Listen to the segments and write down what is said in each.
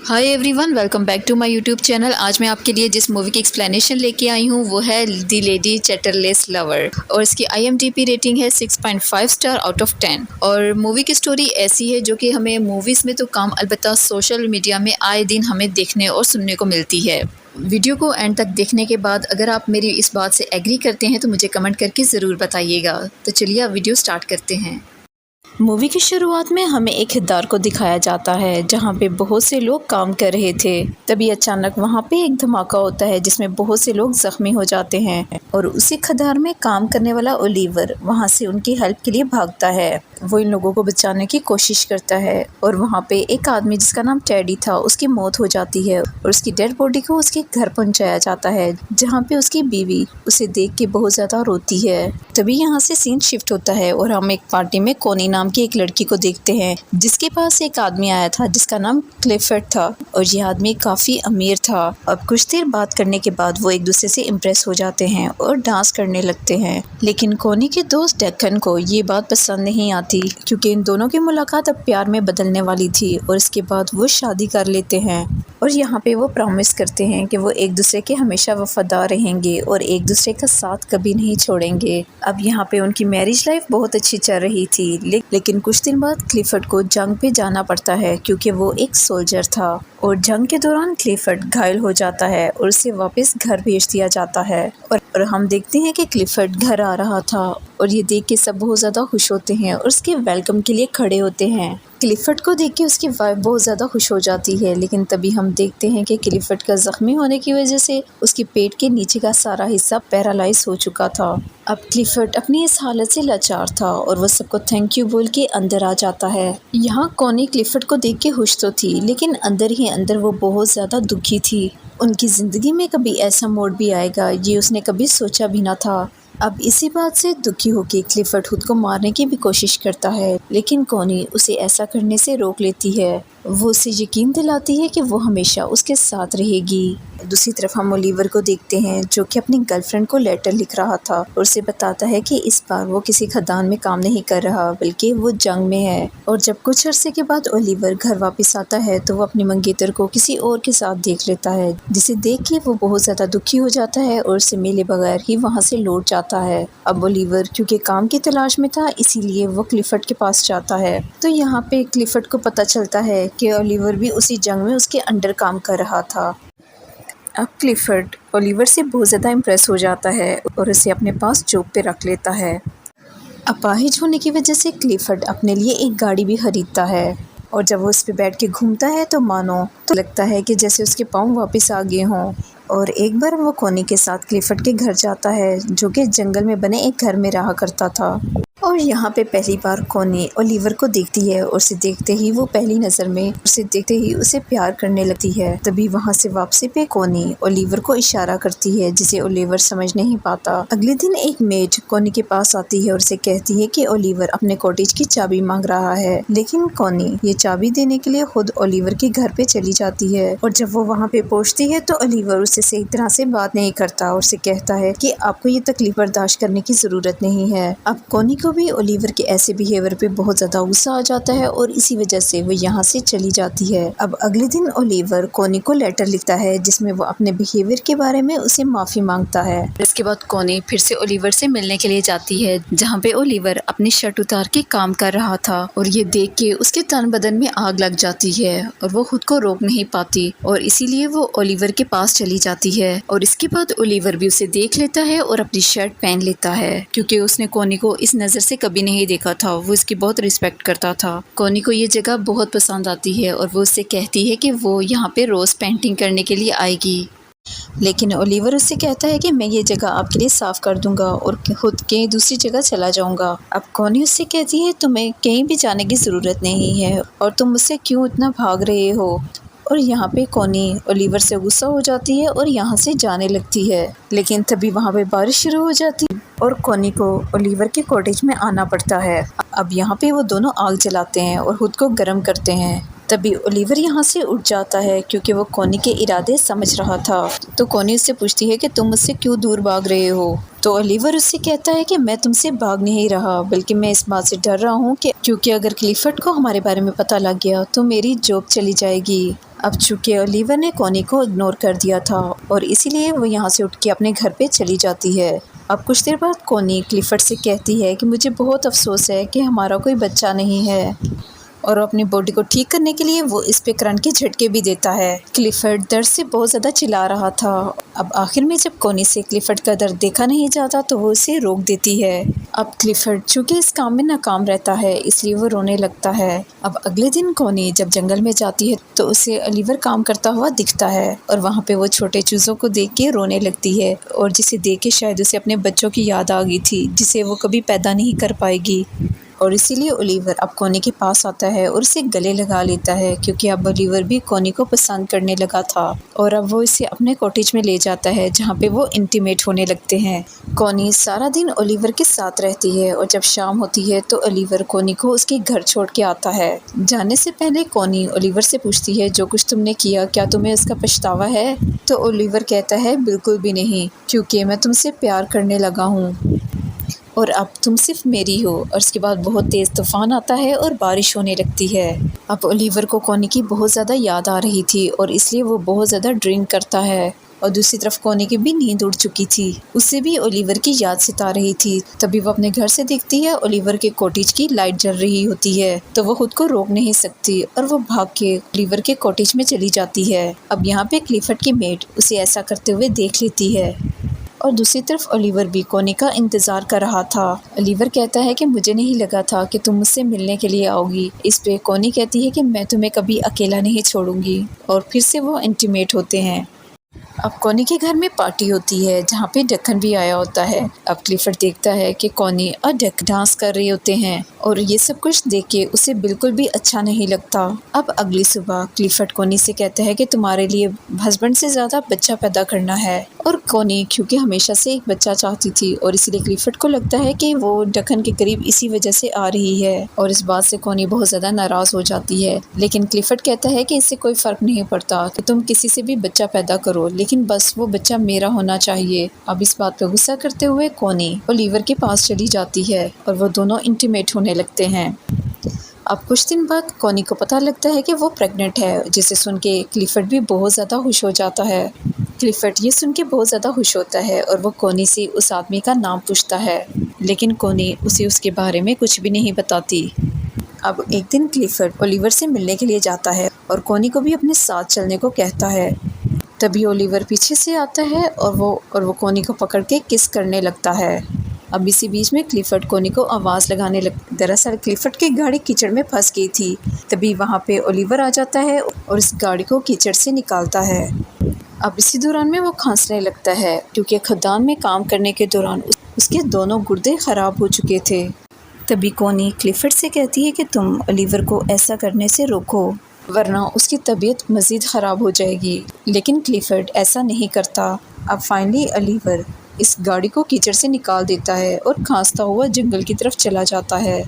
Hi everyone, welcome back to my YouTube channel. आज मैं आपके लिए जिस मूवी की एक्सप्लेनेशन लेके आई हूँ वो है दी लेडी चैटरलेस लवर और इसकी IMDb रेटिंग है 6.5 स्टार आउट ऑफ 10। और मूवी की स्टोरी ऐसी है जो कि हमें मूवीज़ में तो कम अलबत्ता सोशल मीडिया में आए दिन हमें देखने और सुनने को मिलती है। वीडियो को एंड तक देखने के बाद अगर आप मेरी इस बात से एग्री करते हैं तो मुझे कमेंट करके ज़रूर बताइएगा। तो चलिए अब वीडियो स्टार्ट करते हैं। मूवी की शुरुआत में हमें एक खिरदार को दिखाया जाता है जहाँ पे बहुत से लोग काम कर रहे थे। तभी अचानक वहाँ पे एक धमाका होता है जिसमें बहुत से लोग जख्मी हो जाते हैं और उसी खदार में काम करने वाला ओलिवर वहाँ से उनकी हेल्प के लिए भागता है। वो इन लोगों को बचाने की कोशिश करता है और वहाँ पे एक आदमी जिसका नाम टेडी था उसकी मौत हो जाती है और उसकी डेड बॉडी को उसके घर पहुँचाया जाता है जहाँ पे उसकी बीवी उसे देख के बहुत ज़्यादा रोती है। तभी यहाँ से सीन शिफ्ट होता है और हम एक पार्टी में कोनी नाम की एक लड़की को देखते हैं जिसके पास एक आदमी आया था जिसका नाम क्लिफर्ड था और ये आदमी काफ़ी अमीर था। अब कुछ देर बात करने के बाद वो एक दूसरे से इम्प्रेस हो जाते हैं और डांस करने लगते हैं, लेकिन कोनी के दोस्त डेक्कन को ये बात पसंद नहीं आती क्योंकि इन दोनों की मुलाकात अब प्यार में बदलने वाली थी और इसके बाद वो शादी कर लेते हैं और यहाँ पे वो प्रॉमिस करते हैं कि वो एक दूसरे के हमेशा वफादार रहेंगे और एक दूसरे का साथ कभी नहीं छोड़ेंगे। अब यहाँ पे उनकी मैरिज लाइफ बहुत अच्छी चल रही थी, लेकिन कुछ दिन बाद क्लिफर्ड को जंग पे जाना पड़ता है क्योंकि वो एक सोल्जर था और जंग के दौरान क्लिफर्ड घायल हो जाता है और उसे वापस घर भेज दिया जाता है। और हम देखते हैं कि क्लिफर्ड घर आ रहा था और ये देख के सब बहुत ज़्यादा खुश होते हैं और उसके वेलकम के लिए खड़े होते हैं। क्लिफर्ड को देख के उसकी वाइफ बहुत ज़्यादा खुश हो जाती है, लेकिन तभी हम देखते हैं कि क्लिफर्ड का ज़ख्मी होने की वजह से उसके पेट के नीचे का सारा हिस्सा पैरालाइज हो चुका था। अब क्लिफर्ड अपनी इस हालत से लाचार था और वह सबको थैंक यू बोल के अंदर आ जाता है। यहाँ कोनी क्लिफर्ड को देख के खुश तो थी, लेकिन अंदर ही अंदर वो बहुत ज़्यादा दुखी थी। उनकी ज़िंदगी में कभी ऐसा मोड़ भी आएगा ये उसने कभी सोचा भी ना था। अब इसी बात से दुखी होकर क्लिफर्ड खुद को मारने की भी कोशिश करता है, लेकिन कोनी उसे ऐसा करने से रोक लेती है। वो उसे यकीन दिलाती है कि वो हमेशा उसके साथ रहेगी। दूसरी तरफ हम ओलिवर को देखते हैं जो कि अपनी गर्लफ्रेंड को लेटर लिख रहा था और उसे बताता है कि इस बार वो किसी खदान में काम नहीं कर रहा बल्कि वो जंग में है। और जब कुछ अरसे के बाद ओलिवर घर वापस आता है तो वो अपनी मंगेतर को किसी और के साथ देख लेता है, जिसे देख के वो बहुत ज़्यादा दुखी हो जाता है और उसे मिले बगैर ही वहाँ से लौट जाता है। अब ओलिवर क्योंकि काम की तलाश में था इसीलिए वो क्लिफर्ड के पास जाता है। तो यहाँ पे क्लिफर्ड को पता चलता है कि ओलिवर भी उसी जंग में उसके अंडर काम कर रहा था। अब क्लिफर्ड ओलिवर से बहुत ज़्यादा इम्प्रेस हो जाता है और उसे अपने पास जॉब पे रख लेता है। अपाहिज होने की वजह से क्लिफर्ड अपने लिए एक गाड़ी भी खरीदता है और जब वो उस पर बैठ के घूमता है तो मानो तो लगता है कि जैसे उसके पाँव वापस आ गए हों। और एक बार वो कोनी के साथ क्लिफर्ड के घर जाता है जो कि जंगल में बने एक घर में रहा करता था और यहाँ पे पहली बार कोनी ओलिवर को देखती है और उसे देखते ही वो पहली नज़र में उसे प्यार करने लगती है। तभी वहाँ से वापसी पे कोनी ओलिवर को इशारा करती है जिसे ओलिवर समझ नहीं पाता। अगले दिन एक मेड कोनी के पास आती है और उसे कहती है कि ओलिवर अपने कॉटेज की चाबी मांग रहा है, लेकिन कोनी ये चाबी देने के लिए खुद ओलिवर के घर पे चली जाती है और जब वो वहाँ पे पहुँचती है तो ओलिवर उसे सही तरह से बात नहीं करता और उसे कहता है कि आपको ये तकलीफ बर्दाश्त करने की ज़रूरत नहीं है। अब कोनी को भी ओलिवर के ऐसे बिहेवियर पे बहुत ज़्यादा गुस्सा आ जाता है और इसी वजह से वो यहाँ से चली जाती है। अब अगले दिन ओलिवर कोनी को लेटर लिखता है जिसमें वो अपने बिहेवियर के बारे में उसे माफ़ी मांगता है। इसके बाद कोनी फिर से ओलिवर से मिलने के लिए जाती है जहाँ पे ओलिवर अपनी शर्ट उतार के काम कर रहा था और ये देख के उसके तन बदन में आग लग जाती है और वो खुद को रोक नहीं पाती और इसीलिए वो ओलिवर के पास चली जाती है। और इसके बाद ओलिवर भी उसे देख लेता है और अपनी शर्ट पहन लेता है क्योंकि उसने कोनी को इस नज़र से कभी नहीं देखा था। वो इसकी बहुत रिस्पेक्ट करता था। कोनी को ये जगह बहुत पसंद आती है और वो उससे कहती है कि वो यहाँ पे रोज़ पेंटिंग करने के लिए आएगी, लेकिन ओलिवर उससे कहता है कि मैं ये जगह आपके लिए साफ़ कर दूंगा और खुद कहीं दूसरी जगह चला जाऊंगा। अब कोनी उससे कहती है तुम्हें कहीं भी जाने की ज़रूरत नहीं है और तुम मुझसे क्यों इतना भाग रहे हो। और यहाँ पे कोनी ओलिवर से गुस्सा हो जाती है और यहाँ से जाने लगती है, लेकिन तभी वहाँ पे बारिश शुरू हो जाती है और कोनी को ओलिवर के कॉटेज में आना पड़ता है। अब यहाँ पे वो दोनों आग जलाते हैं और खुद को गर्म करते हैं। तभी ओलिवर यहाँ से उठ जाता है क्योंकि वो कोनी के इरादे समझ रहा था। तो कोनी उससे पूछती है कि तुम मुझसे क्यों दूर भाग रहे हो। तो ओलिवर उससे कहता है कि मैं तुमसे भाग नहीं रहा बल्कि मैं इस बात से डर रहा हूँ कि क्योंकि अगर क्लिफर्ड को हमारे बारे में पता लग गया तो मेरी जॉब चली जाएगी। अब चूँकि ओलिवर ने कॉनी को इग्नोर कर दिया था और इसीलिए वो यहाँ से उठ के अपने घर पे चली जाती है। अब कुछ देर बाद कॉनी क्लिफर्ड से कहती है कि मुझे बहुत अफसोस है कि हमारा कोई बच्चा नहीं है, और अपनी बॉडी को ठीक करने के लिए वो इस पे करंट के झटके भी देता है। क्लिफर्ड दर्द से बहुत ज़्यादा चिल्ला रहा था। अब आखिर में जब कॉनी से क्लिफर्ड का दर्द देखा नहीं जाता तो वो उसे रोक देती है। अब क्लिफर्ड चूँकि इस काम में नाकाम रहता है इसलिए वो रोने लगता है। अब अगले दिन कॉनी जब जंगल में जाती है तो उसे ओलिवर काम करता हुआ दिखता है और वहाँ पे वो छोटे चूज़ों को देख के रोने लगती है, और जिसे देख के शायद उसे अपने बच्चों की याद आ गई थी जिसे वो कभी पैदा नहीं कर पाएगी। और इसीलिए ओलिवर अब कॉनी के पास आता है और उसे गले लगा लेता है, क्योंकि अब ओलिवर भी कॉनी को पसंद करने लगा था और अब वो इसे अपने कॉटेज में ले जाता है जहाँ पे वो इंटीमेट होने लगते हैं। कॉनी सारा दिन ओलिवर के साथ रहती है और जब शाम होती है तो ओलिवर कॉनी को उसके घर छोड़ के आता है। जाने से पहले कॉनी ओलिवर से पूछती है जो कुछ तुमने किया क्या तुम्हें उसका पछतावा है? तो ओलिवर कहता है बिल्कुल भी नहीं, क्योंकि मैं तुमसे प्यार करने लगा हूँ और अब तुम सिर्फ मेरी हो। और इसके बाद बहुत तेज़ तूफान आता है और बारिश होने लगती है। अब ओलिवर को कॉनी की बहुत ज़्यादा याद आ रही थी और इसलिए वो बहुत ज़्यादा ड्रिंक करता है, और दूसरी तरफ कॉनी की भी नींद उड़ चुकी थी, उसे भी ओलिवर की याद सता रही थी। तभी वो अपने घर से देखती है ओलिवर के कॉटेज की लाइट जल रही होती है, तो वो खुद को रोक नहीं सकती और वो भाग के ओलिवर के कॉटेज में चली जाती है। अब यहाँ पे क्लिफर्ड की मेड उसे ऐसा करते हुए देख लेती है और दूसरी तरफ ओलिवर भी कॉनी का इंतज़ार कर रहा था। ओलिवर कहता है कि मुझे नहीं लगा था कि तुम मुझसे मिलने के लिए आओगी। इस पे कॉनी कहती है कि मैं तुम्हें कभी अकेला नहीं छोड़ूंगी, और फिर से वो इंटीमेट होते हैं। अब कॉनी के घर में पार्टी होती है जहाँ पे डकन भी आया होता है। अब क्लिफर्ड देखता है कि कॉनी और डक डांस कर रहे होते हैं और ये सब कुछ देख के उसे बिल्कुल भी अच्छा नहीं लगता। अब अगली सुबह क्लिफर्ड कॉनी से कहता है कि तुम्हारे लिए हस्बैंड से ज़्यादा बच्चा पैदा करना है, और कॉनी क्योंकि हमेशा से एक बच्चा चाहती थी और इसीलिए क्लिफर्ड को लगता है कि वो डकन के करीब इसी वजह से आ रही है, और इस बात से कॉनी बहुत ज़्यादा नाराज़ हो जाती है। लेकिन क्लिफर्ड कहता है कि इससे कोई फ़र्क नहीं पड़ता कि तुम किसी से भी बच्चा पैदा करो, लेकिन बस वो बच्चा मेरा होना चाहिए। अब इस बात पर गुस्सा करते हुए कॉनी ओलिवर के पास चली जाती है और वो दोनों इंटीमेट होने लगते हैं। अब कुछ दिन बाद कॉनी को पता लगता है कि वो प्रेग्नेंट है, जिसे सुन के क्लिफर्ड भी बहुत ज़्यादा खुश हो जाता है। क्लिफर्ड ये सुन के बहुत ज़्यादा खुश होता है और वो कॉनी से उस आदमी का नाम पूछता है, लेकिन कॉनी उसे उसके बारे में कुछ भी नहीं बताती। अब एक दिन क्लिफर्ड ओलिवर से मिलने के लिए जाता है और कॉनी को भी अपने साथ चलने को कहता है। तभी ओलिवर पीछे से आता है और वो कॉनी को पकड़ के किस करने लगता है। अब इसी बीच में क्लिफर्ड कॉनी को आवाज़ लगाने लग दरअसल क्लिफर्ड की गाड़ी कीचड़ में फंस गई थी। तभी वहाँ पे ओलिवर आ जाता है और इस गाड़ी को कीचड़ से निकालता है। अब इसी दौरान में वो खांसने लगता है, क्योंकि खदान में काम करने के दौरान उसके दोनों गुर्दे ख़राब हो चुके थे। तभी कॉनी क्लिफर्ड से कहती है कि तुम ओलिवर को ऐसा करने से रोको, वरना उसकी तबीयत मज़ीद ख़राब हो जाएगी। लेकिन क्लिफर्ड ऐसा नहीं करता। अब फाइनली ओलिवर इस गाड़ी को कीचड़ से निकाल देता है और खांसता हुआ जंगल की तरफ चला जाता है।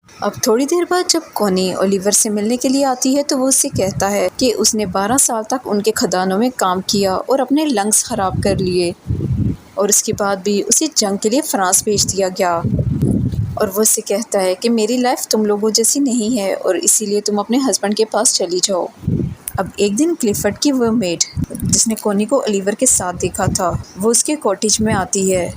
अब थोड़ी देर बाद जब कॉनी ओलिवर से मिलने के लिए आती है तो वो उससे कहता है कि उसने 12 साल तक उनके खदानों में काम किया और अपने लंग्स ख़राब कर लिए, और उसके बाद भी उसे जंग के लिए फ्रांस भेज दिया गया। और वो उससे कहता है कि मेरी लाइफ तुम लोगों जैसी नहीं है और इसीलिए तुम अपने हस्बैंड के पास चली जाओ। अब एक दिन क्लिफर्ड की वो मेड जिसने कॉनी को ओलिवर के साथ देखा था वो उसके कॉटेज में आती है,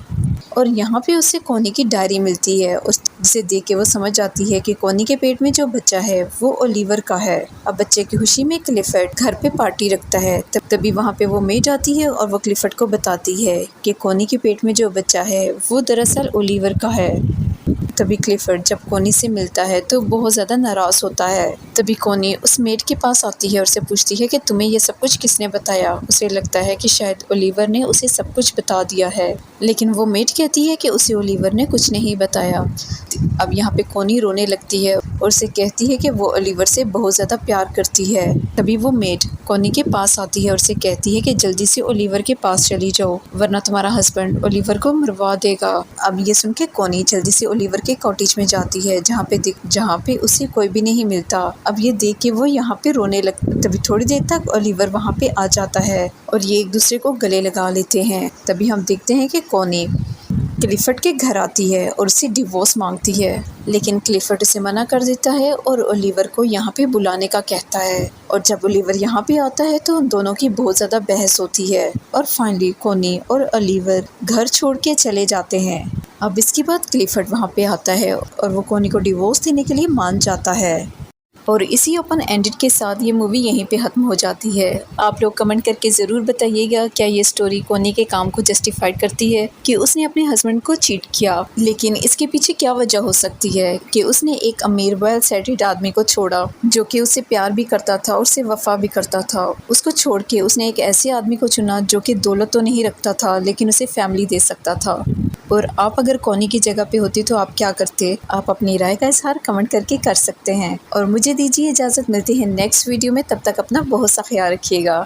और यहाँ पे उसे कॉनी की डायरी मिलती है, जिसे देख के वो समझ जाती है कि कॉनी के पेट में जो बच्चा है वो ओलिवर का है। अब बच्चे की खुशी में क्लिफर्ड घर पे पार्टी रखता है। तभी वहाँ पे वो मेड आती है और वो क्लिफर्ड को बताती है कि कॉनी के पेट में जो बच्चा है वो दरअसल ओलिवर का है। तभी क्लिफर्ड जब कॉनी से मिलता है तो बहुत ज़्यादा नाराज़ होता है। तभी कॉनी उस मेड के पास आती है और उसे पूछती है कि तुम्हें ये सब कुछ किसने बताया। उसे लगता है कि शायद ओलिवर ने उसे सब कुछ बता दिया है, लेकिन वो मेड कहती है कि उसे ओलिवर ने कुछ नहीं बताया। अब यहाँ पे कॉनी रोने लगती है और उसे कहती है कि वो ओलिवर से बहुत ज़्यादा प्यार करती है। तभी वो मेड कॉनी के पास आती है और उसे कहती है कि जल्दी से ओलिवर के पास चली जाओ, वरना तुम्हारा हस्बैंड ओलिवर को मरवा देगा। अब ये सुन के कॉनी जल्दी से ओलिवर के कॉटेज में जाती है जहाँ पे उसे कोई भी नहीं मिलता। अब ये देख के वो यहाँ पे रोने लगती। तभी थोड़ी देर तक ओलिवर वहाँ पे आ जाता है और ये एक दूसरे को गले लगा लेते हैं। तभी हम देखते हैं कि कॉनी क्लिफर्ड के घर आती है और उससे डिवोर्स मांगती है, लेकिन क्लिफर्ड उसे मना कर देता है और ओलिवर को यहाँ पे बुलाने का कहता है। और जब ओलिवर यहाँ पे आता है तो उन दोनों की बहुत ज़्यादा बहस होती है और फाइनली कोनी और ओलिवर घर छोड़ के चले जाते हैं। अब इसके बाद क्लिफर्ड वहाँ पे आता है और वो कोनी को डिवोर्स देने के लिए मान जाता है। और इसी ओपन एंडेड के साथ ये मूवी यहीं पे ख़त्म हो जाती है। आप लोग कमेंट करके ज़रूर बताइएगा, क्या ये स्टोरी कोनी के काम को जस्टिफाइड करती है कि उसने अपने हस्बैंड को चीट किया, लेकिन इसके पीछे क्या वजह हो सकती है कि उसने एक अमीर वेल सेटल्ड आदमी को छोड़ा जो कि उससे प्यार भी करता था और उससे वफा भी करता था। उसको छोड़ के उसने एक ऐसे आदमी को चुना जो कि दौलत तो नहीं रखता था लेकिन उसे फैमिली दे सकता था। और आप अगर कोनी की जगह पे होती तो आप क्या करते? आप अपनी राय का इज़हार कमेंट करके कर सकते हैं। और मुझे दीजिए इजाज़त, मिलती है नेक्स्ट वीडियो में। तब तक अपना बहुत सा ख्याल रखिएगा।